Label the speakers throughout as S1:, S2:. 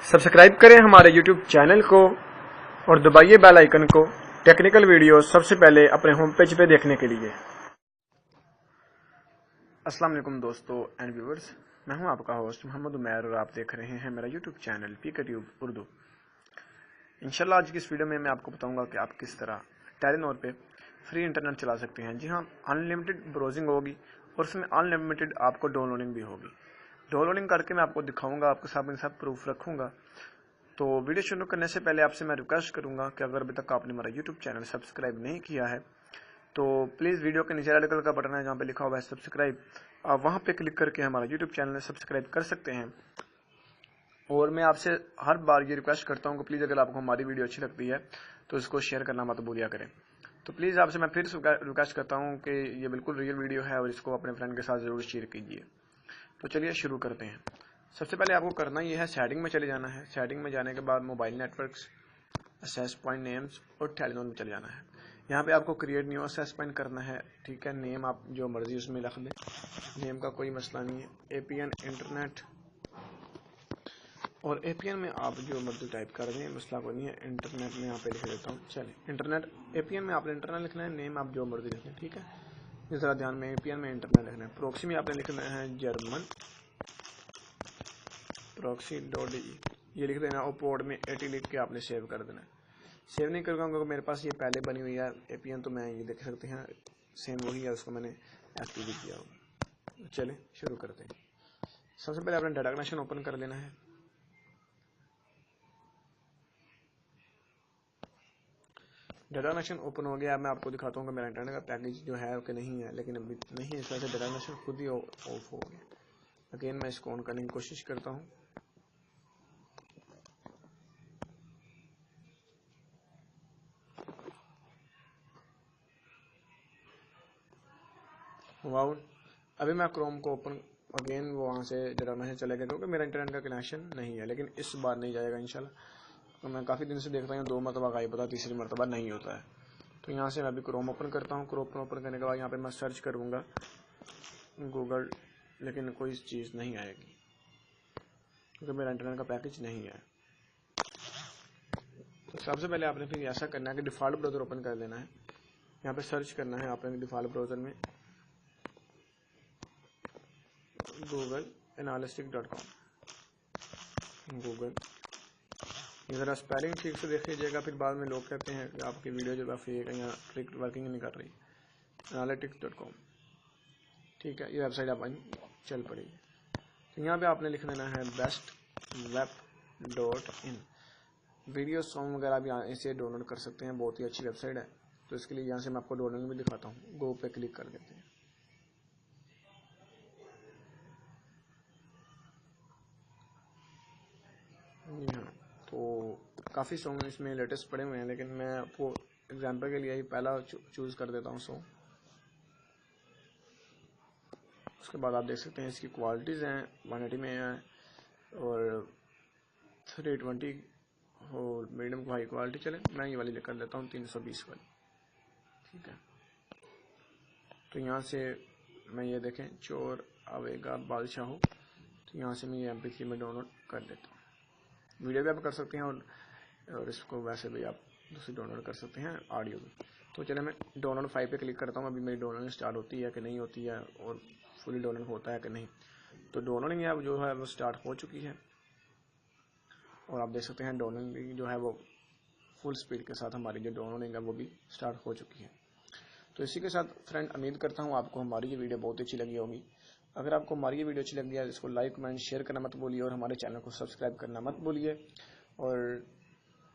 S1: Subscribe करें हमारे YouTube channel को और दबाइए बेल आइकन को टेक्निकल वीडियो सबसे पहले अपने होम पेज पे देखने के लिए। अस्सलाम वालेकुम दोस्तों एंड व्यूअर्स, मैं हूं आपका होस्ट मोहम्मद उमैर और आप देख रहे हैं मेरा YouTube चैनल PKTube उर्दू। इंशाल्लाह आज की इस वीडियो में मैं आपको बताऊंगा कि आप किस तरह टेलीनॉर पे फ्री इंटरनेट चला सकते हैं। जी हाँ, अनलिमिटेड ब्राउजिंग होगी और उसमें अनलिमिटेड आपको डाउनलोडिंग भी होगी। डाउनलोडिंग करके मैं आपको दिखाऊंगा, आपके साथ मेरे साथ प्रूफ रखूंगा। तो वीडियो शुरू करने से पहले आपसे मैं रिक्वेस्ट करूंगा कि अगर अभी तक आपने हमारा YouTube चैनल सब्सक्राइब नहीं किया है तो प्लीज़ वीडियो के नीचे रेड कलर का बटन है जहाँ पे लिखा हुआ है सब्सक्राइब, आप वहाँ पे क्लिक करके हमारा YouTube चैनल सब्सक्राइब कर सकते हैं। और मैं आपसे हर बार ये रिक्वेस्ट करता हूँ कि प्लीज़ अगर आपको हमारी वीडियो अच्छी लगती है तो इसको शेयर करना मत भूलिया करें। तो प्लीज़ आपसे मैं फिर रिक्वेस्ट करता हूँ कि ये बिल्कुल रियल वीडियो है और इसको अपने फ्रेंड के साथ ज़रूर शेयर कीजिए। तो चलिए शुरू करते हैं। सबसे पहले आपको करना ये है, सेटिंग में चले जाना है। सेटिंग में जाने के बाद mobile networks, access point names और टेलीनॉर में चले जाना है। यहाँ पे आपको क्रिएट न्यू एक्सेस पॉइंट करना है। ठीक है, नेम आप जो मर्जी उसमें रख लें, नेम का कोई मसला नहीं है। एपीएन इंटरनेट, और एपीएन में आप जो मर्जी टाइप कर दें, मसला कोई नहीं है। इंटरनेट में यहाँ पे लिख देता हूँ। चलिए, इंटरनेट एपीएन में आपने इंटरनेट लिखना है, नेम आप जो मर्जी लिख लें। ठीक है, इस तरह ध्यान में एपीएन में इंटरनेट लिखना है। प्रोक्सी में आपने लिखना है जर्मन proxy.de, ये लिख देना और पोर्ट में 80 लिख के आपने सेव कर देना है। सेव नहीं करूँगा क्योंकि मेरे पास ये पहले बनी हुई है एपीएन, तो मैं ये देख सकते हैं सेम वही है, उसको मैंने एक्टिवेट किया होगा। चलिए शुरू करते हैं। सबसे पहले आपने डाटा कनेक्शन ओपन कर लेना है। डाटा कनेक्शन ओपन हो गया। मैं आपको दिखाता हूँ कि मेरा इंटरनेट का पैकेज जो है कि नहीं है, लेकिन अभी नहीं है, इस वजह से डाटा कनेक्शन खुद ही ऑफ हो गया। अगेन मैं इसको ऑन करने की कोशिश करता हूँ। वाउ, अभी मैं क्रोम को ओपन, अगेन वो वहाँ से डाटा कनेक्शन चला गया क्योंकि मेरा इंटरनेट का कनेक्शन नहीं है, लेकिन इस बार नहीं जाएगा इंशाल्लाह। तो मैं काफ़ी दिन से देख रहा हूँ 2 मरतबा गायब होता है, तीसरी मरतबा नहीं होता है। तो यहाँ से मैं अभी क्रोम ओपन करता हूँ। क्रोम ओपन करने के बाद यहाँ पे मैं सर्च करूँगा गूगल, लेकिन कोई चीज़ नहीं आएगी क्योंकि मेरा इंटरनेट का पैकेज नहीं है। तो सबसे पहले आपने फिर ऐसा करना है कि डिफ़ॉल्ट ब्राउज़र ओपन कर लेना है। यहाँ पे सर्च करना है आपने डिफ़ॉल्ट ब्राउज़र में googleanalytics.com। गूगल, ये ज़रा स्पेलिंग ठीक से देख लीजिएगा, फिर बाद में लोग कहते हैं कि आपकी वीडियो जो है फेक है या ट्रिक वर्किंग नहीं कर रही। analytics.com, ठीक है, ये वेबसाइट आप चल पड़ेगी। तो यहाँ पे आपने लिख देना है bestweb.in। वीडियो सॉन्ग वगैरह भी इसे डाउनलोड कर सकते हैं, बहुत ही अच्छी वेबसाइट है। तो इसके लिए यहाँ से मैं आपको डाउनलोड भी दिखाता हूँ। गो पे क्लिक कर देते हैं। जी हाँ, तो काफ़ी सॉन्ग इसमें लेटेस्ट पड़े हुए हैं, लेकिन मैं आपको एग्जांपल के लिए ही पहला चूज़ कर देता हूँ सॉन्ग। उसके बाद आप देख सकते हैं इसकी क्वालिटीज़ हैं, 180 में है और 320 और मीडियम को हाई क्वालिटी। चले, मैं ये वाली कर लेता हूँ 320 वाली। ठीक है, तो यहाँ से मैं ये देखें चोर आवेगा बादशाह हो, तो यहाँ से मैं ये MP3 में डाउनलोड कर लेता हूँ। वीडियो भी आप कर सकते हैं और इसको वैसे भी आप दूसरी डाउनलोड कर सकते हैं ऑडियो भी। तो चले, मैं डाउनलोड 5 पे क्लिक करता हूँ। अभी मेरी डाउनलोडिंग स्टार्ट होती है कि नहीं होती है और फुली डाउनलोड होता है कि नहीं। तो डाउनलोडिंग अब जो है वो स्टार्ट हो चुकी है और आप देख सकते हैं डाउनलोडिंग जो है वो फुल स्पीड के साथ हमारी जो डाउनलोडिंग है वो भी स्टार्ट हो चुकी है। तो इसी के साथ फ्रेंड, उम्मीद करता हूँ आपको हमारी ये वीडियो बहुत अच्छी लगी होगी। अगर आपको हमारी ये वीडियो अच्छी लगी है, इसको लाइक कमेंट शेयर करना मत भूलिए और हमारे चैनल को सब्सक्राइब करना मत भूलिए। और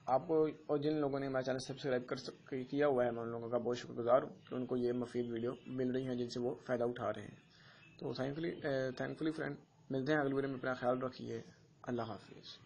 S1: आपको और जिन लोगों ने हमारा चैनल सब्सक्राइब किया हुआ है, मैं उन लोगों का बहुत शुक्रगुजार हूँ कि उनको ये मुफीद वीडियो मिल रही है जिनसे वो फ़ायदा उठा रहे हैं। तो थैंकफुली फ्रेंड, मिलते हैं अगली वीडियो में। अपना ख्याल रखिए। अल्लाह हाफिज़।